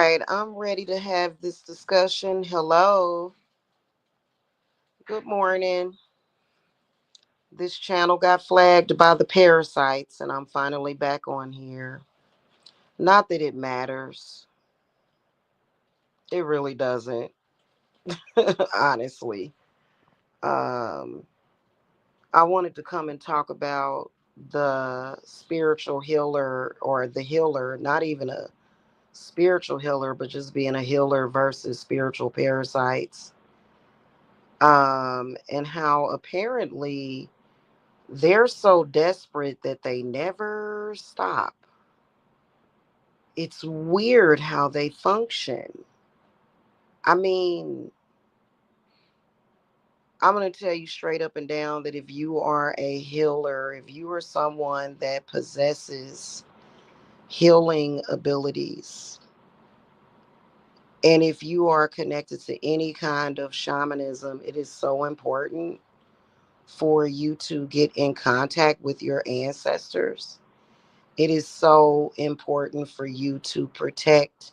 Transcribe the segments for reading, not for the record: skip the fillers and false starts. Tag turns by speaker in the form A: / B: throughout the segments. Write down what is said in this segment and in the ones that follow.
A: right, I'm ready to have this discussion. Hello, good morning. This channel got flagged by the parasites, and I'm finally back on here. Not that it matters, it really doesn't, honestly. Um, I wanted to come and talk about the spiritual healer or the healer, not even a spiritual healer, but just being a healer versus spiritual parasites. And how apparently they're so desperate that they never stop. It's weird how they function. I mean, I'm going to tell you straight up and down that if you are a healer, if you are someone that possesses healing abilities, and if you are connected to any kind of shamanism, it is so important for you to get in contact with your ancestors. It is so important for you to protect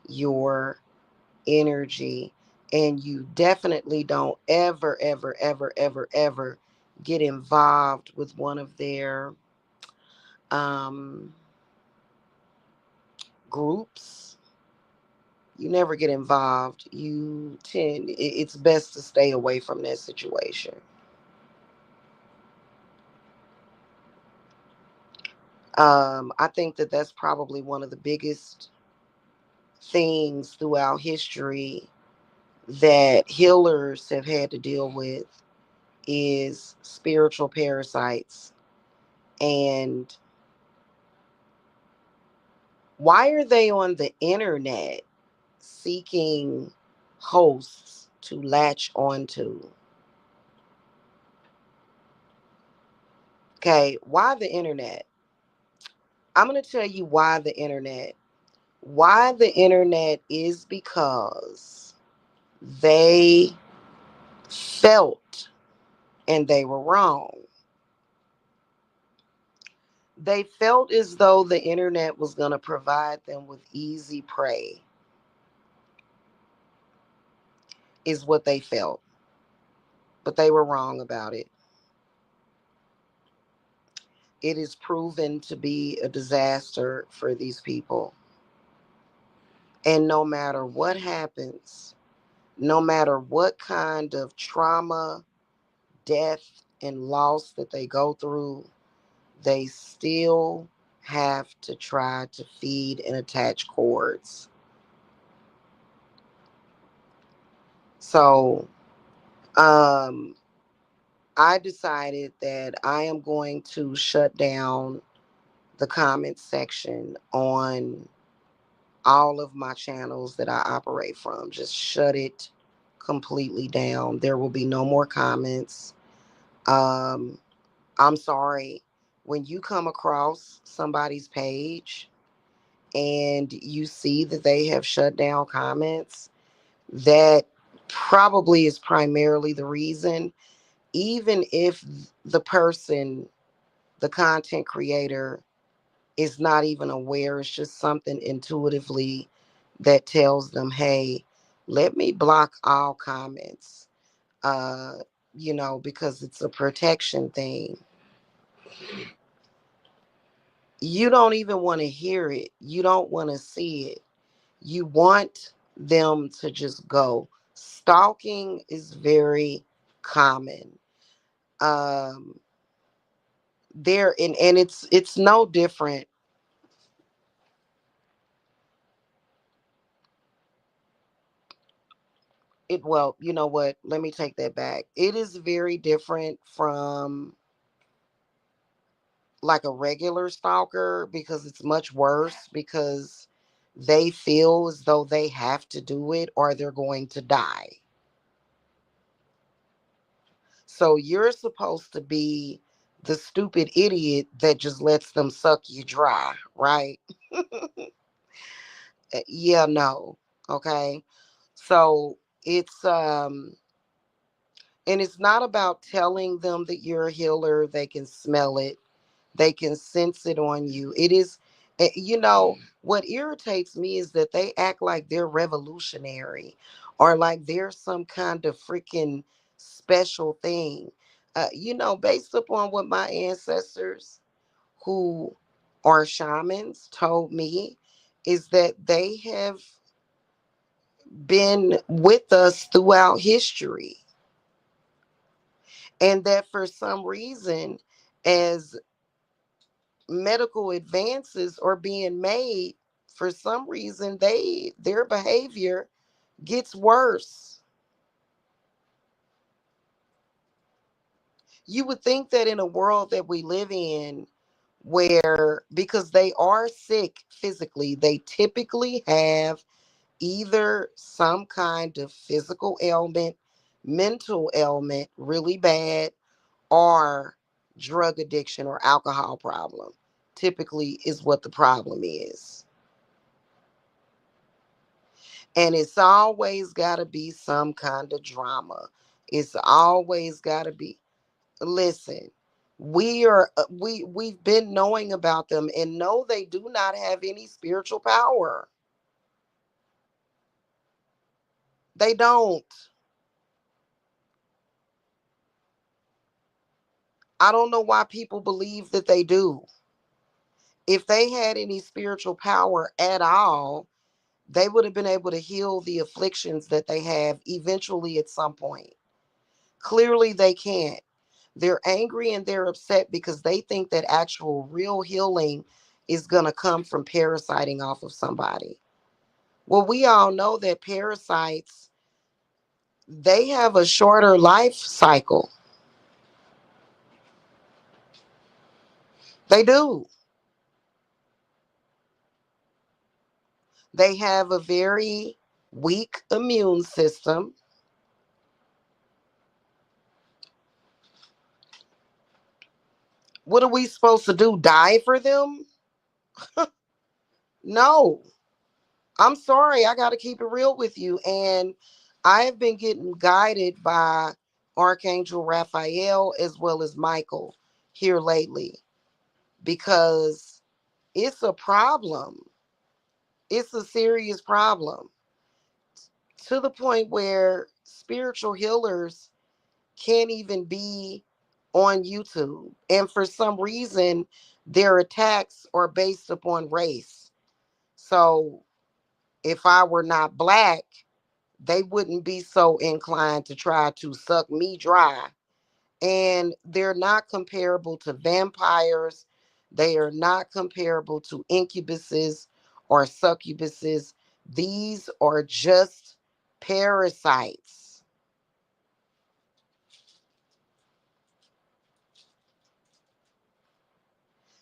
A: your energy. And you definitely don't ever, ever, ever, ever, ever get involved with one of their um, groups. You never get involved. It's best to stay away from that situation. I think that that's probably one of the biggest things throughout history that healers have had to deal with is spiritual parasites. And why are they on the internet seeking hosts to latch onto? Okay, why the internet? I'm going to tell you why the internet. Why the internet is because they felt, and they were wrong. They felt as though the internet was going to provide them with easy prey, is what they felt. But they were wrong about it. It is proven to be a disaster for these people. And no matter what happens, no matter what kind of trauma, death, and loss that they go through, they still have to try to feed and attach cords. So, um, I decided that I am going to shut down the comment section on all of my channels that I operate from. Just shut it completely down. There will be no more comments. Um, I'm sorry. When you come across somebody's page and you see that they have shut down comments, that probably is primarily the reason. Even if the person, the content creator, is not even aware, it's just something intuitively that tells them, hey, let me block all comments, uh, because it's a protection thing. You don't even want to hear it. You don't want to see it. You want them to just go. Stalking is very common. Um, and it's no different. Well, you know what? Let me take that back. It is very different from like a regular stalker because it's much worse because they feel as though they have to do it or they're going to die. So you're supposed to be the stupid idiot that just lets them suck you dry, right? Yeah, no. Okay. So and it's not about telling them that you're a healer. They can smell it. They can sense it on you. You know, what irritates me is that they act like they're revolutionary or like they're some kind of freaking special thing. You know, based upon what my ancestors who are shamans told me, is that they have been with us throughout history. And that for some reason, as medical advances are being made, for some reason their behavior gets worse. You would think that in a world that we live in, where because they are sick physically, they typically have either some kind of physical ailment, mental ailment really bad, or drug addiction or alcohol problem. Typically is what the problem is. And it's always got to be some kind of drama. It's always got to be. Listen, we've been knowing about them, and no, they do not have any spiritual power. They don't. I don't know why people believe that they do. If they had any spiritual power at all, they would have been able to heal the afflictions that they have eventually at some point. Clearly, they can't. They're angry and they're upset because they think that actual real healing is going to come from parasiting off of somebody. Well, we all know that parasites, they have a shorter life cycle. They do. They have a very weak immune system. What are we supposed to do? Die for them? No. I'm sorry. I got to keep it real with you. And I have been getting guided by Archangel Raphael as well as Michael here lately, because it's a problem. It's a serious problem, to the point where spiritual healers can't even be on YouTube. And for some reason, their attacks are based upon race. So if I were not black, they wouldn't be so inclined to try to suck me dry. And they're not comparable to vampires. They are not comparable to incubuses or succubuses. These are just parasites.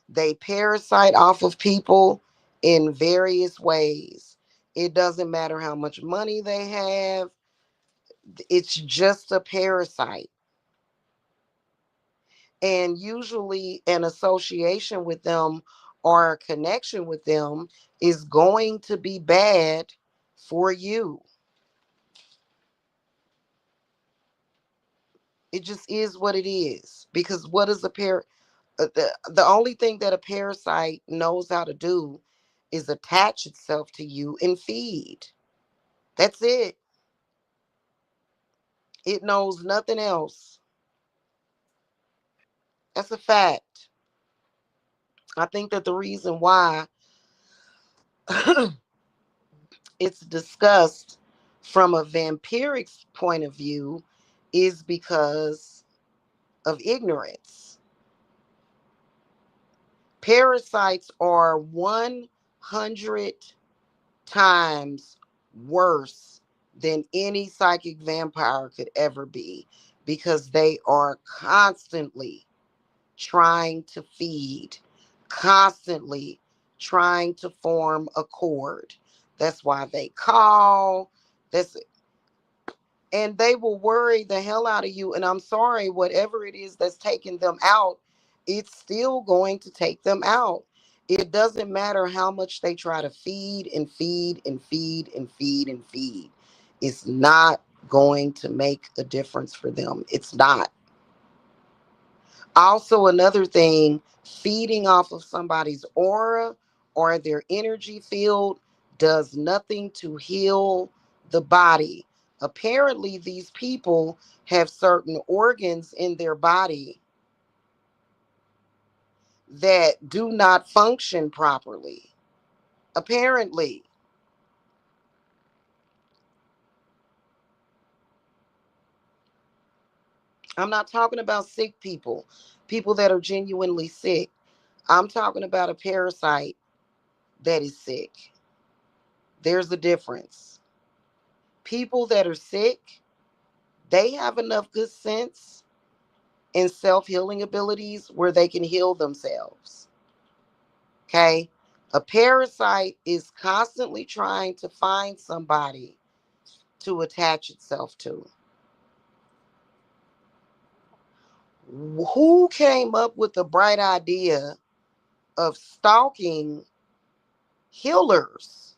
A: They parasite off of people in various ways. It doesn't matter how much money they have, it's just a parasite. And usually, an association with them or a connection with them is going to be bad for you. It just is what it is. Because what is the only thing that a parasite knows how to do is attach itself to you and feed. That's it. It knows nothing else. That's a fact. I think that the reason why it's discussed from a vampiric point of view is because of ignorance. Parasites are 100 times worse than any psychic vampire could ever be, because they are constantly trying to feed, constantly trying to form a cord. That's why they call. That's and they will worry the hell out of you. And I'm sorry, whatever it is that's taking them out, it's still going to take them out. It doesn't matter how much they try to feed and feed and feed and feed and feed. It's not going to make a difference for them. It's not. Also, another thing, feeding off of somebody's aura or their energy field does nothing to heal the body. Apparently, these people have certain organs in their body that do not function properly. Apparently. I'm not talking about sick people, people that are genuinely sick. I'm talking about a parasite that is sick. There's a difference. People that are sick, they have enough good sense and self healing abilities where they can heal themselves. Okay? A parasite is constantly trying to find somebody to attach itself to. Who came up with the bright idea of stalking healers?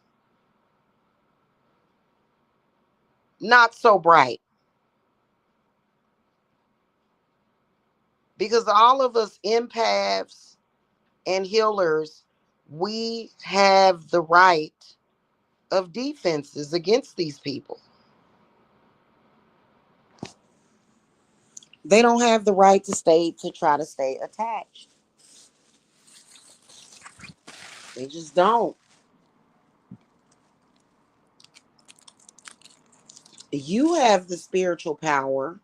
A: Not so bright. Because all of us empaths and healers, we have the right of defenses against these people. They don't have the right to try to stay attached. They just don't. You have the spiritual power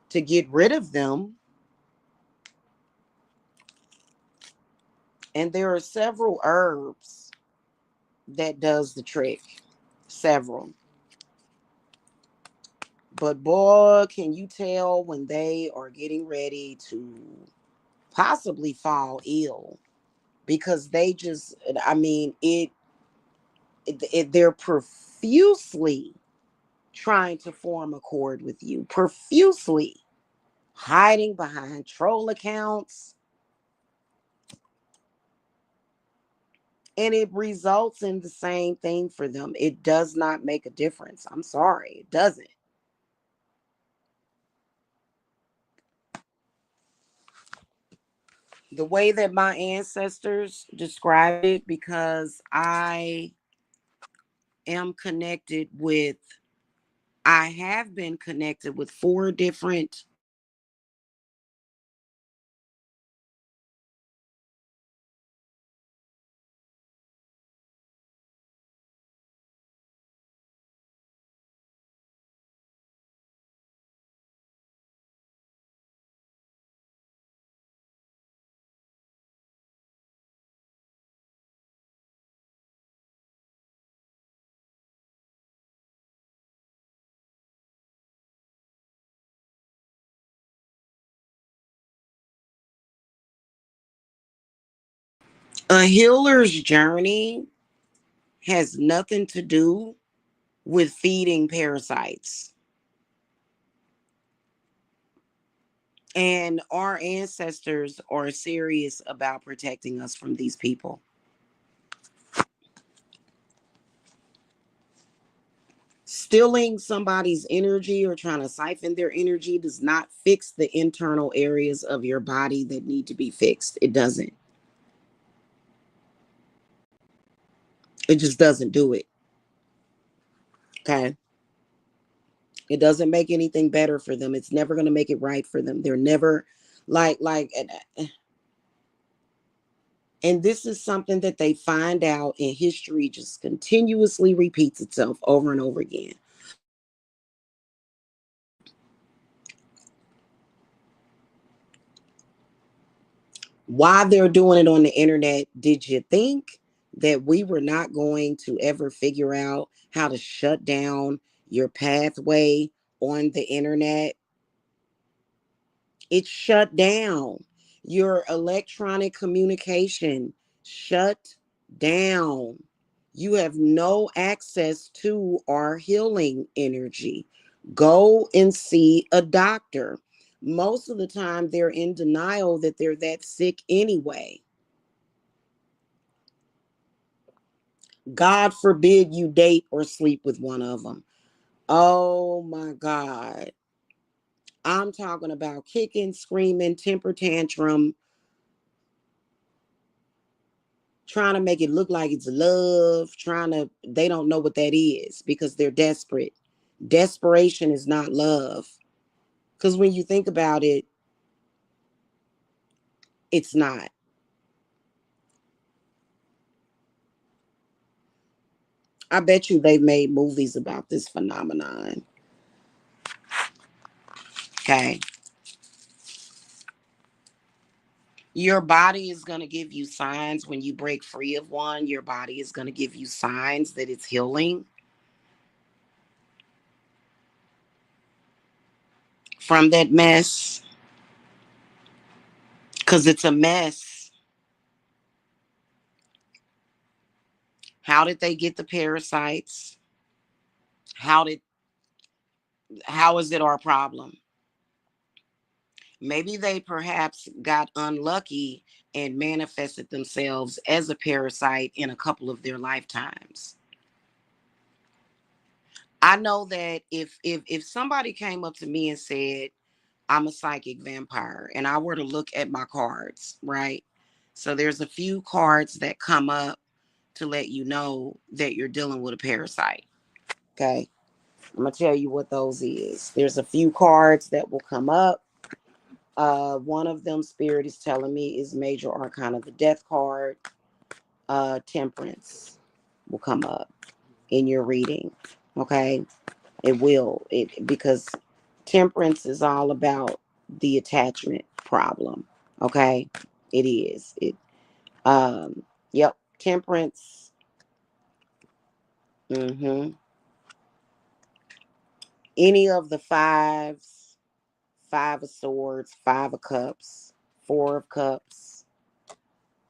A: to get rid of them. And there are several herbs that does the trick. Several. But boy, can you tell when they are getting ready to possibly fall ill, because they just, I mean, they're profusely trying to form a accord with you, profusely hiding behind troll accounts, and it results in the same thing for them. It does not make a difference. I'm sorry, it doesn't. The way that my ancestors described it, because am connected with, I have been connected with 4 different a healer's journey has nothing to do with feeding parasites. And our ancestors are serious about protecting us from these people. Stealing somebody's energy or trying to siphon their energy does not fix the internal areas of your body that need to be fixed. It doesn't. It just doesn't do it. Okay. It doesn't make anything better for them. It's never going to make it right for them. They're never and this is something that they find out, and history just continuously repeats itself over and over again. Why they're doing it on the internet? Did you think that we were not going to ever figure out how to shut down your pathway on the internet? It's shut down. Your electronic communication shut down. You have no access to our healing energy. Go and see a doctor. Most of the time, they're in denial that they're that sick anyway. God forbid you date or sleep with one of them. Oh my God. I'm talking about kicking, screaming, temper tantrum, trying to make it look like it's love, they don't know what that is because they're desperate. Desperation is not love. Because when you think about it, it's not. I bet you they've made movies about this phenomenon. Okay. Your body is going to give you signs when you break free of one. Your body is going to give you signs that it's healing from that mess. Because it's a mess. How did they get the parasites? How did how is it our problem? Maybe they perhaps got unlucky and manifested themselves as a parasite in a couple of their lifetimes. I know that if somebody came up to me and said, I'm a psychic vampire, and I were to look at my cards, right? So there's a few cards that come up to let you know that you're dealing with a parasite. Okay. I'm gonna tell you what those is. There's a few cards that will come up. One of them, Spirit is telling me, is Major Arcana, the Death card. Temperance will come up in your reading. Okay, it will. It because temperance is all about the attachment problem. Okay, it is. It. Yep. Temperance. Mm-hmm. Any of the fives, Five of Swords, Five of Cups, Four of Cups,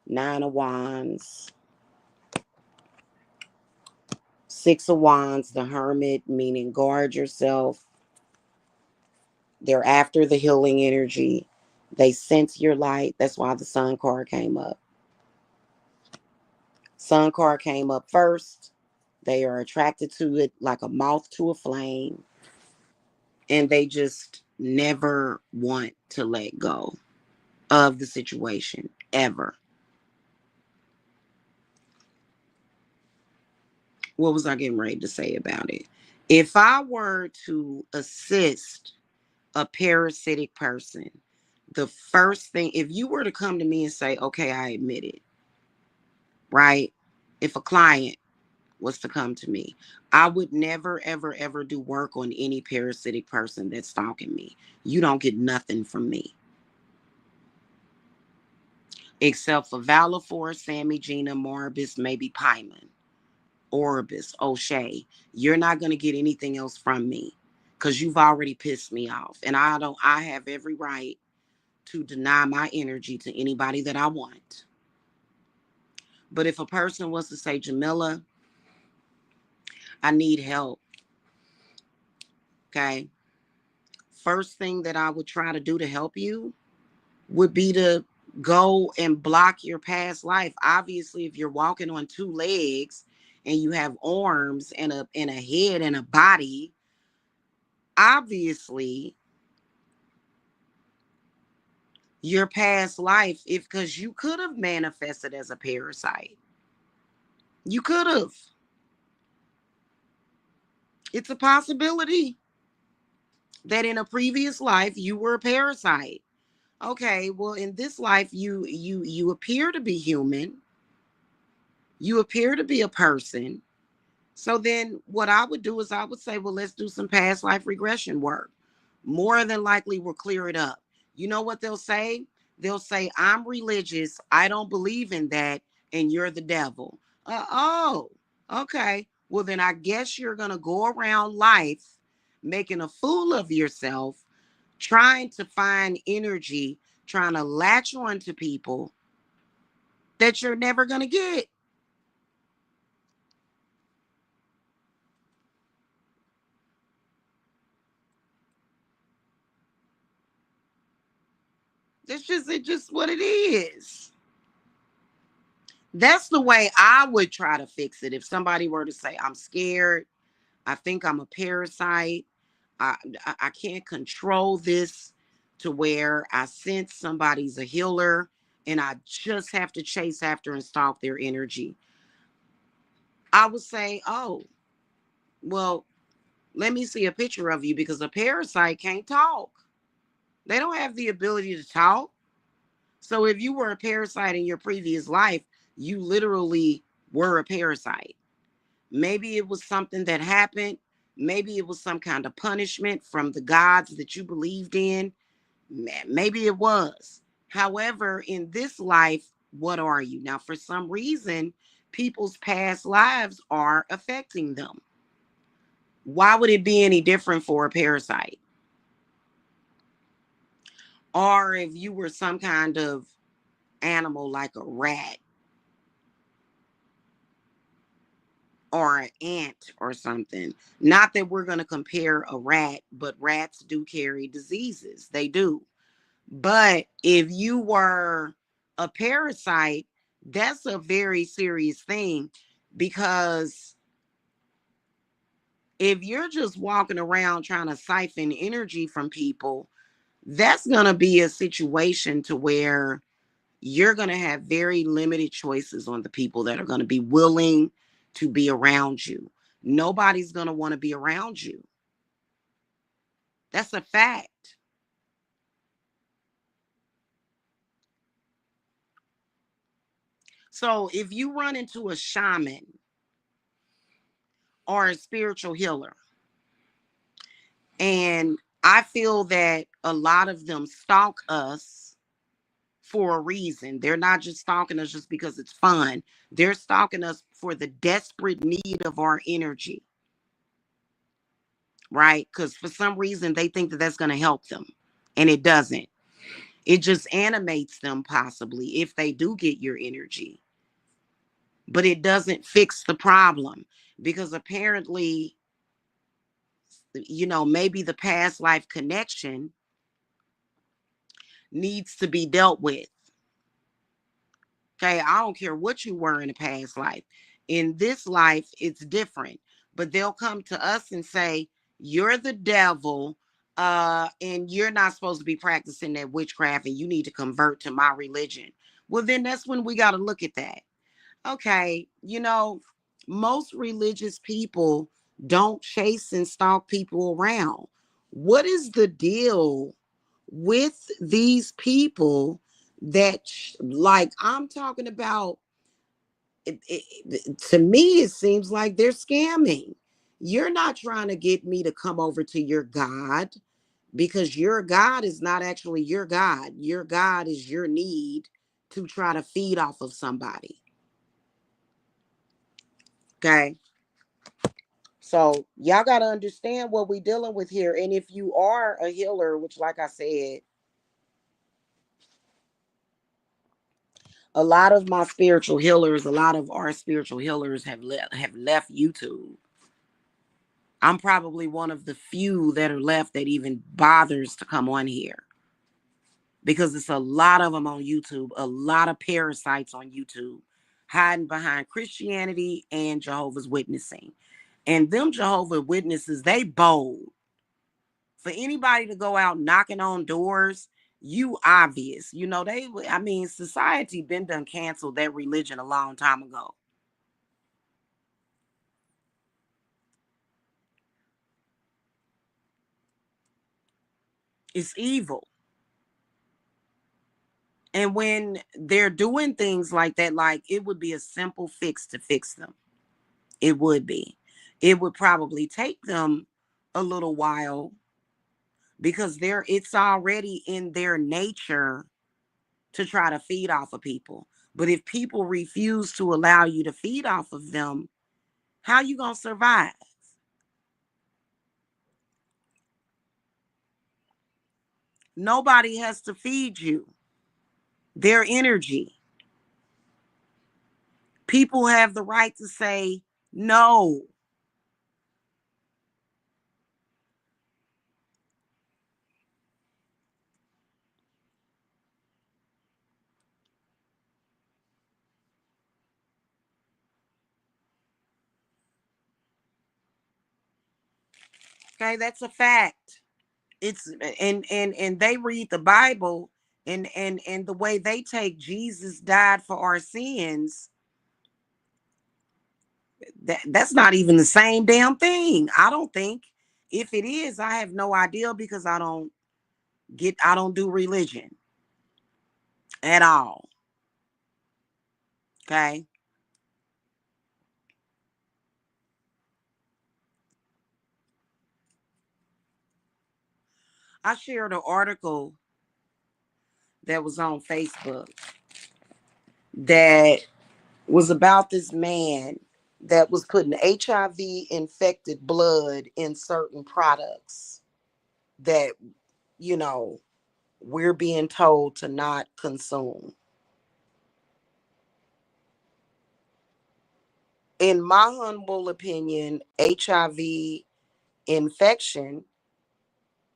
A: Nine of Wands, Six of Wands, the Hermit, meaning guard yourself. They're after the healing energy. They sense your light. That's why the Sun card came up. Sun card came up first. They are attracted to it like a moth to a flame. And they just never want to let go of the situation, ever. What was I getting ready to say about it? If I were to assist a parasitic person, the first thing, if you were to come to me and say, okay, I admit it, right? If a client was to come to me, I would never, ever, ever do work on any parasitic person that's stalking me. You don't get nothing from me. Except for Valafor, Sammy, Gina, Morbus, maybe Pyman, Orbis, O'Shea. You're not going to get anything else from me because you've already pissed me off. And I have every right to deny my energy to anybody that I want. But if a person was to say, Jamila, I need help, okay? First thing that I would try to do to help you would be to go and block your past life. Obviously, if you're walking on two legs and you have arms and a head and a body, obviously your past life, if because you could have manifested as a parasite. You could have. It's a possibility that in a previous life you were a parasite. Okay, well in this life you appear to be human. You appear to be a person. So then what I would do is I would say, well, let's do some past life regression work. More than likely we'll clear it up. You know what they'll say? They'll say, I'm religious. I don't believe in that. And you're the devil. Oh, okay. Well, then I guess you're going to go around life making a fool of yourself, trying to find energy, trying to latch on to people that you're never going to get. It's just what it is. That's the way I would try to fix it. If somebody were to say, I'm scared, I think I'm a parasite, I can't control this to where I sense somebody's a healer and I just have to chase after and stalk their energy, I would say, oh, well, let me see a picture of you, because a parasite can't talk. They don't have the ability to talk. So if you were a parasite in your previous life, you literally were a parasite. Maybe it was something that happened. Maybe it was some kind of punishment from the gods that you believed in. Maybe it was. However, in this life, what are you? Now, for some reason, people's past lives are affecting them. Why would it be any different for a parasite? Or if you were some kind of animal like a rat or an ant or something. Not that we're going to compare a rat, but rats do carry diseases. They do. But if you were a parasite, that's a very serious thing, because if you're just walking around trying to siphon energy from people, that's going to be a situation to where you're going to have very limited choices on the people that are going to be willing to be around you. Nobody's going to want to be around you. That's a fact. So if you run into a shaman or a spiritual healer, and I feel that a lot of them stalk us for a reason. They're not just stalking us just because it's fun. They're stalking us for the desperate need of our energy, right? Because for some reason they think that that's going to help them, and it doesn't. It just animates them, possibly, if they do get your energy, but it doesn't fix the problem, because apparently, maybe the past life connection needs to be dealt with. Okay, I don't care what you were in a past life. In this life, it's different. But they'll come to us and say, you're the devil, and you're not supposed to be practicing that witchcraft, and you need to convert to my religion. Well, then that's when we got to look at that. Okay, most religious people don't chase and stalk people around. What is the deal with these people that, like, I'm talking about? To me, it seems like they're scamming. You're not trying to get me to come over to your God, because your God is not actually your God. Your God is your need to try to feed off of somebody. Okay. So y'all got to understand what we're dealing with here. And if you are a healer, which, like I said, a lot of my spiritual healers, a lot of our spiritual healers have left YouTube. I'm probably one of the few that are left that even bothers to come on here, because it's a lot of them on YouTube, a lot of parasites on YouTube hiding behind Christianity and Jehovah's Witnessing. And them Jehovah's Witnesses, they bold. For anybody to go out knocking on doors, you obvious. Society been done canceled that religion a long time ago. It's evil. And when they're doing things like that, like, it would be a simple fix to fix them. It would be. It would probably take them a little while, because it's already in their nature to try to feed off of people. But if people refuse to allow you to feed off of them, how you going to survive? Nobody has to feed you their energy. People have the right to say no. Okay, that's a fact. It's and they read the Bible, And the way they take Jesus died for our sins, that's not even the same damn thing. I don't think. If it is, I have no idea because I don't do religion at all. Okay. I shared an article that was on Facebook that was about this man that was putting HIV infected blood in certain products that, you know, we're being told to not consume. In my humble opinion, HIV infection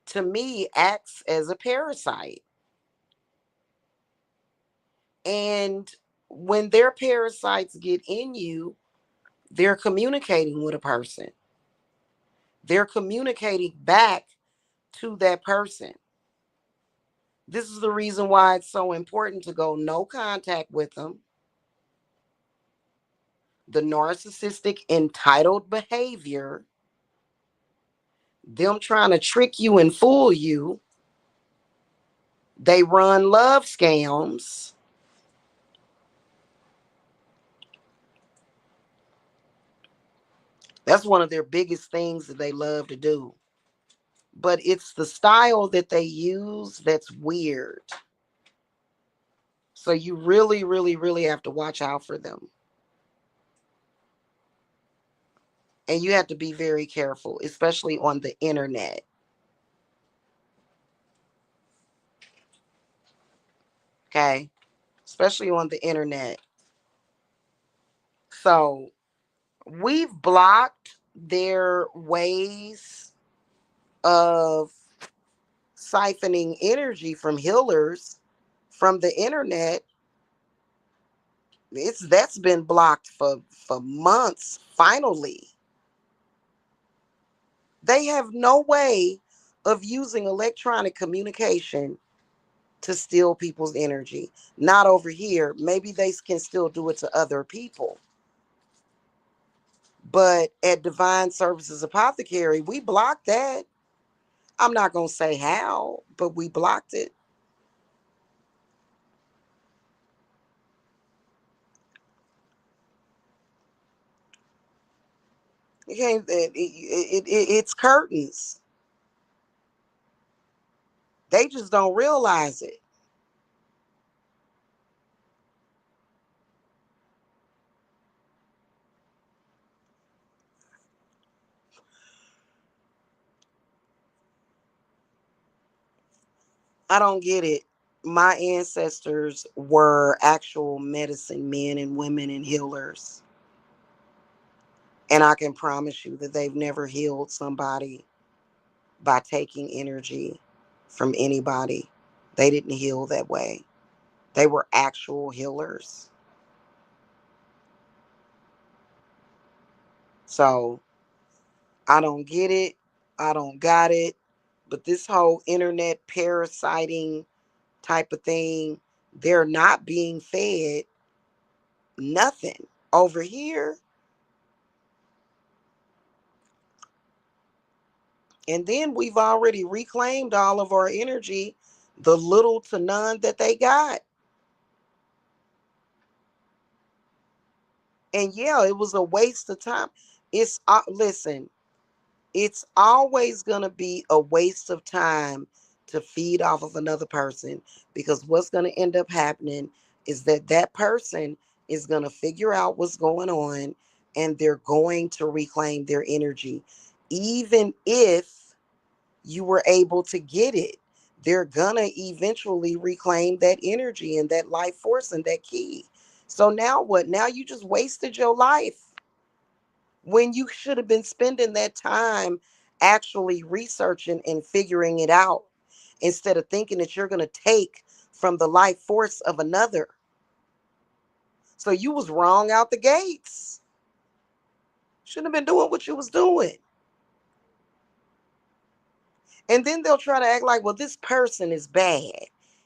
A: to me acts as a parasite. And when their parasites get in you, they're communicating with a person. They're communicating back to that person. This is the reason why it's so important to go no contact with them. The narcissistic entitled behavior, them trying to trick you and fool you. They run love scams. That's one of their biggest things that they love to do. But it's the style that they use that's weird. So you really, really, really have to watch out for them. And you have to be very careful, especially on the internet. Okay? Especially on the internet. So we've blocked their ways of siphoning energy from healers from the internet. That's been blocked for months. Finally, they have no way of using electronic communication to steal people's energy. Not over here. Maybe they can still do it to other people. But at Divine Services Apothecary, we blocked that. I'm not going to say how, but we blocked it. You can't, it's curtains. They just don't realize it. I don't get it. My ancestors were actual medicine men and women and healers. And I can promise you that they've never healed somebody by taking energy from anybody. They didn't heal that way. They were actual healers. So I don't get it. I don't got it. But this whole internet parasiting type of thing, they're not being fed nothing. Over here, and then we've already reclaimed all of our energy, the little to none that they got. And yeah, it was a waste of time. Listen, it's always going to be a waste of time to feed off of another person, because what's going to end up happening is that that person is going to figure out what's going on and they're going to reclaim their energy. Even if you were able to get it, they're gonna eventually reclaim that energy and that life force and that key. So now what? Now you just wasted your life when you should have been spending that time actually researching and figuring it out, instead of thinking that you're gonna take from the life force of another. So you was wrong out the gates. Shouldn't have been doing what you was doing. And then they'll try to act like, well, this person is bad.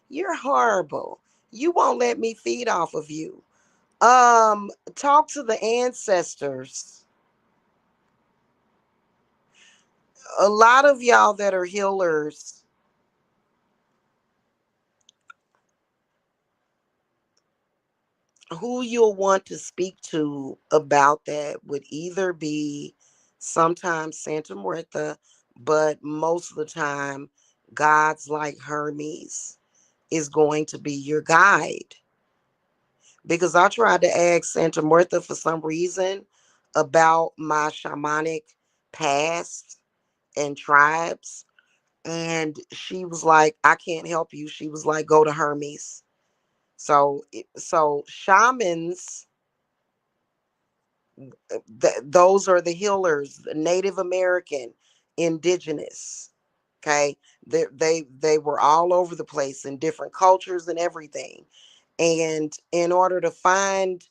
A: You're horrible. You won't let me feed off of you. Talk to the ancestors. A lot of y'all that are healers, who you'll want to speak to about that would either be sometimes Santa Muerta, but most of the time, gods like Hermes is going to be your guide. Because I tried to ask Santa Muerta for some reason about my shamanic past and tribes. And she was like, I can't help you. She was like, go to Hermes. So shamans, those are the healers, the Native American, indigenous. Okay, they were all over the place in different cultures and everything. And in order to find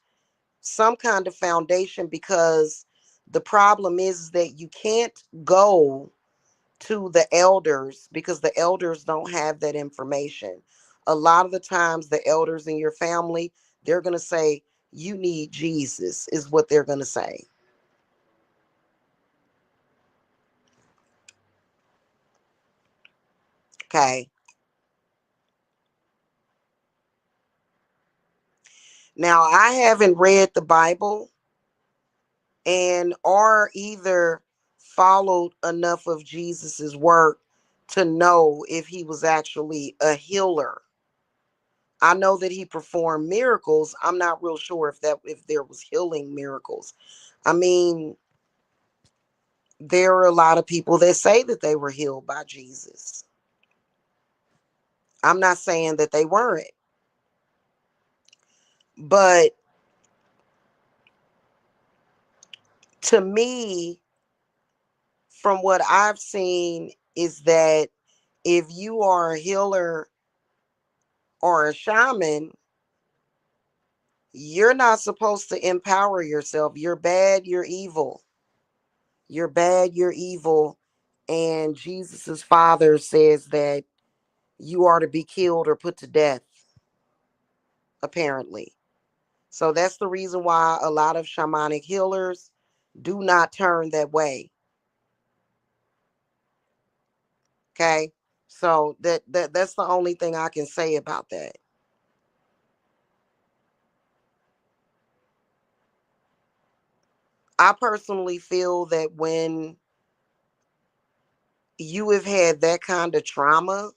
A: some kind of foundation, because the problem is that you can't go to the elders because the elders don't have that information. A lot of the times, the elders in your family, they're going to say, you need Jesus, is what they're going to say. Okay. Now, I haven't read the Bible and or either followed enough of Jesus's work to know if he was actually a healer. I know that he performed miracles. I'm not real sure if there was healing miracles. I mean, there are a lot of people that say that they were healed by Jesus. I'm not saying that they weren't, but to me, from what I've seen, is that if you are a healer or a shaman, you're not supposed to empower yourself. You're bad, you're evil. You're bad, you're evil. And Jesus's father says that you are to be killed or put to death, apparently. So that's the reason why a lot of shamanic healers do not turn that way. Okay? So that's the only thing I can say about that. I personally feel that when you have had that kind of trauma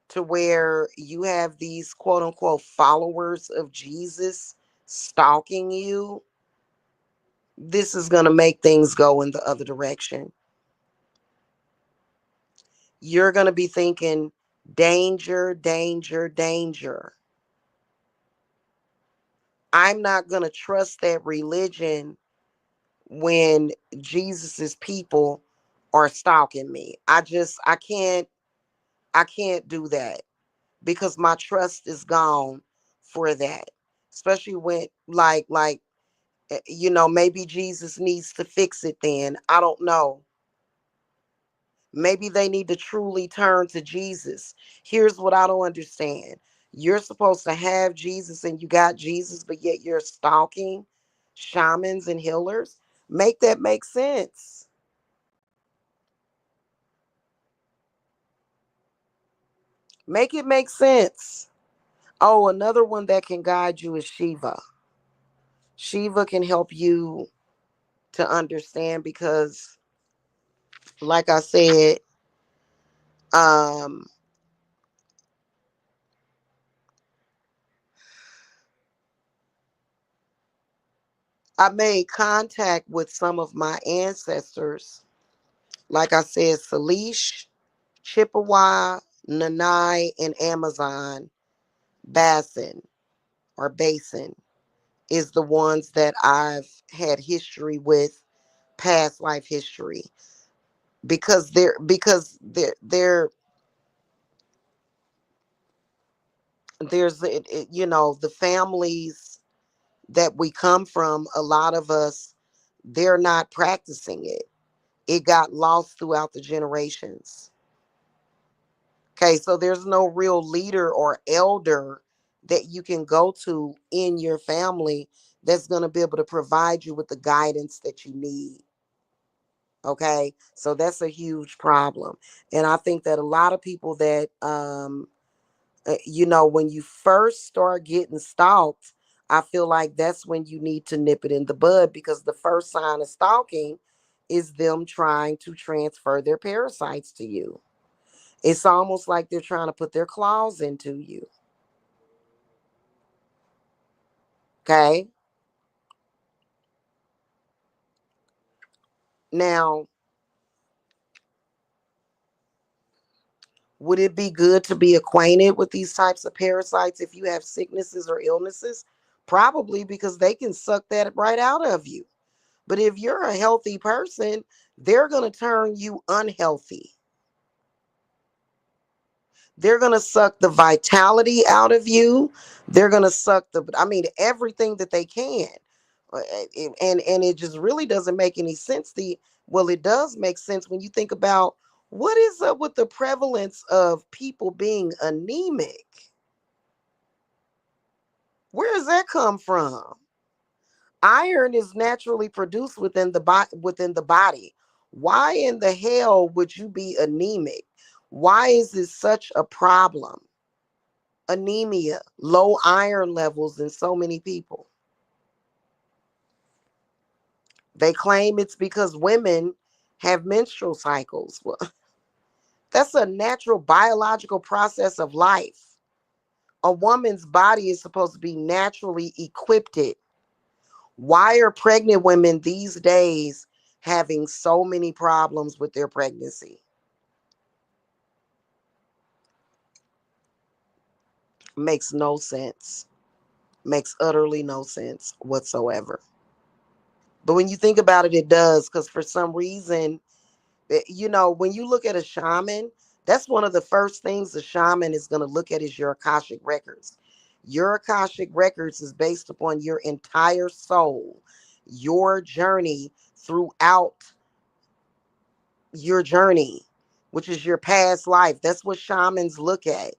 A: to where you have these quote unquote followers of Jesus stalking you, this is going to make things go in the other direction. You're going to be thinking, danger, danger, danger. I'm not going to trust that religion when Jesus's people are stalking me. I can't do that because my trust is gone for that. Especially when maybe Jesus needs to fix it then. I don't know. Maybe they need to truly turn to Jesus. Here's what I don't understand. You're supposed to have Jesus and you got Jesus, but yet you're stalking shamans and healers. Make that make sense. Make it make sense. Oh, another one that can guide you is Shiva. Shiva can help you to understand because, like I said, um, I made contact with some of my ancestors. Like I said, Salish, Chippewa, Nanai, and Amazon Basin is the ones that I've had history with, past life history, because there's the families that we come from. A lot of us, they're not practicing it. It got lost throughout the generations. Okay, so there's no real leader or elder that you can go to in your family that's going to be able to provide you with the guidance that you need. Okay, so that's a huge problem. And I think that a lot of people that, when you first start getting stalked, I feel like that's when you need to nip it in the bud, because the first sign of stalking is them trying to transfer their parasites to you. It's almost like they're trying to put their claws into you. Okay. Now, would it be good to be acquainted with these types of parasites if you have sicknesses or illnesses? Probably, because they can suck that right out of you. But if you're a healthy person, they're going to turn you unhealthy. They're going to suck the vitality out of you. They're going to suck everything that they can. And it just really doesn't make any sense. It does make sense when you think about what is up with the prevalence of people being anemic. Where does that come from? Iron is naturally produced within the body. Why in the hell would you be anemic? Why is this such a problem? Anemia, low iron levels in so many people. They claim it's because women have menstrual cycles. Well, that's a natural biological process of life. A woman's body is supposed to be naturally equipped. Why are pregnant women these days having so many problems with their pregnancy? Makes no sense. Makes utterly no sense whatsoever. But when you think about it, it does, because for some reason, when you look at a shaman, that's one of the first things the shaman is going to look at is your Akashic records. Your Akashic records is based upon your entire soul, your journey throughout your journey, which is your past life. That's what shamans look at.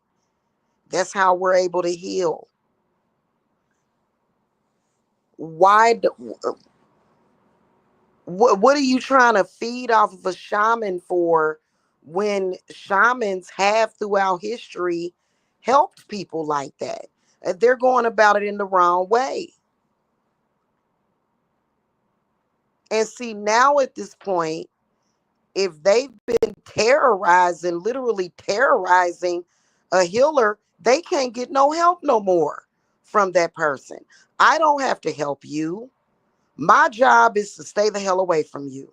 A: That's how we're able to heal. Why do, what are you trying to feed off of a shaman for, when shamans have throughout history helped people like that? They're going about it in the wrong way. And see, now at this point, if they've been terrorizing, literally terrorizing a healer, they can't get no help no more from that person. I don't have to help you. My job is to stay the hell away from you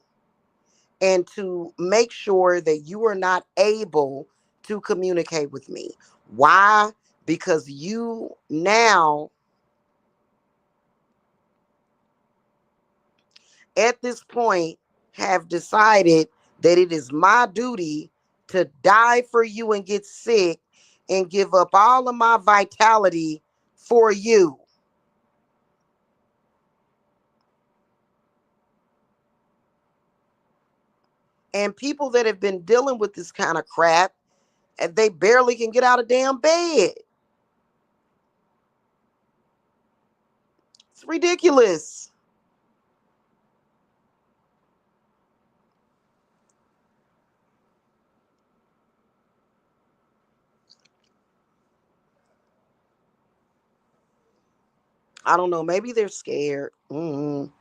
A: and to make sure that you are not able to communicate with me. Why? Because you now, at this point, have decided that it is my duty to die for you and get sick and give up all of my vitality for you. And people that have been dealing with this kind of crap, and they barely can get out of damn bed. It's ridiculous. I don't know. Maybe they're scared. All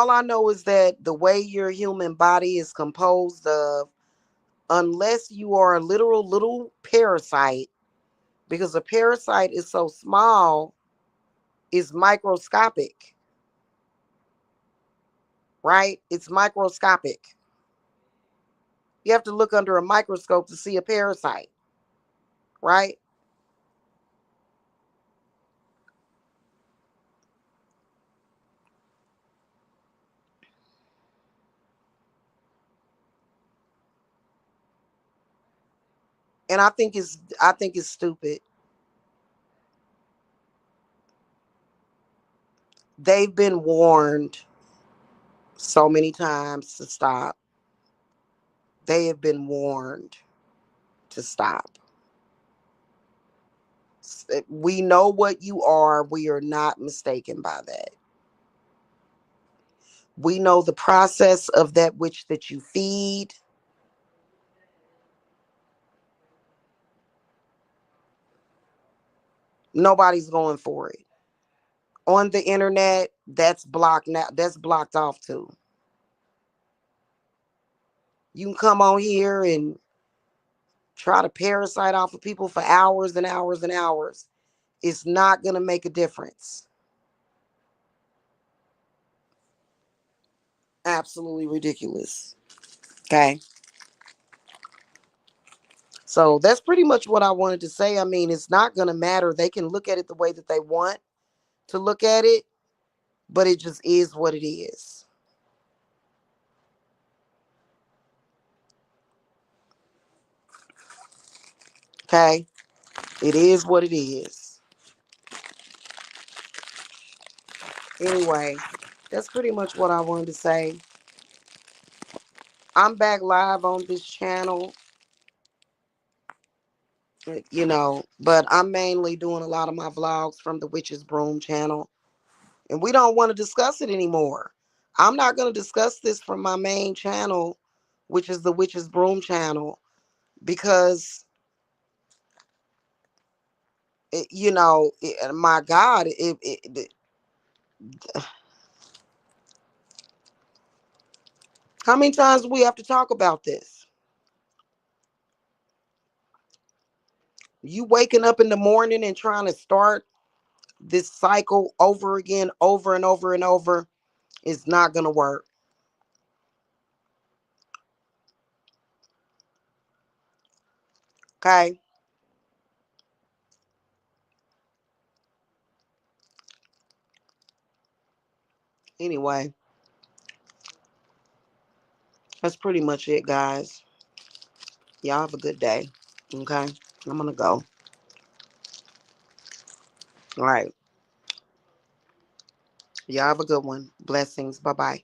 A: I know is that the way your human body is composed of, unless you are a literal little parasite, because a parasite is so small, is microscopic, right? It's microscopic. You have to look under a microscope to see a parasite, right? And I think it's stupid. They've been warned so many times to stop. They have been warned to stop. We know what you are. We are not mistaken by that. We know the process of that which that you feed. Nobody's going for it. On the internet, that's blocked now. That's blocked off too. You can come on here and try to parasite off of people for hours and hours and hours. It's not going to make a difference. Absolutely ridiculous. Okay. So that's pretty much what I wanted to say. I mean, it's not going to matter. They can look at it the way that they want to look at it, but it just is what it is. Okay. It is what it is. Anyway, that's pretty much what I wanted to say. I'm back live on this channel, but I'm mainly doing a lot of my vlogs from the Witch's Broom channel. And we don't want to discuss it anymore. I'm not going to discuss this from my main channel, which is the Witch's Broom channel, because, my God, how many times do we have to talk about this? You waking up in the morning and trying to start this cycle over again, over and over and over, is not going to work. Okay. Anyway, that's pretty much it, guys. Y'all have a good day. Okay. I'm going to go. All right. Y'all have a good one. Blessings. Bye bye.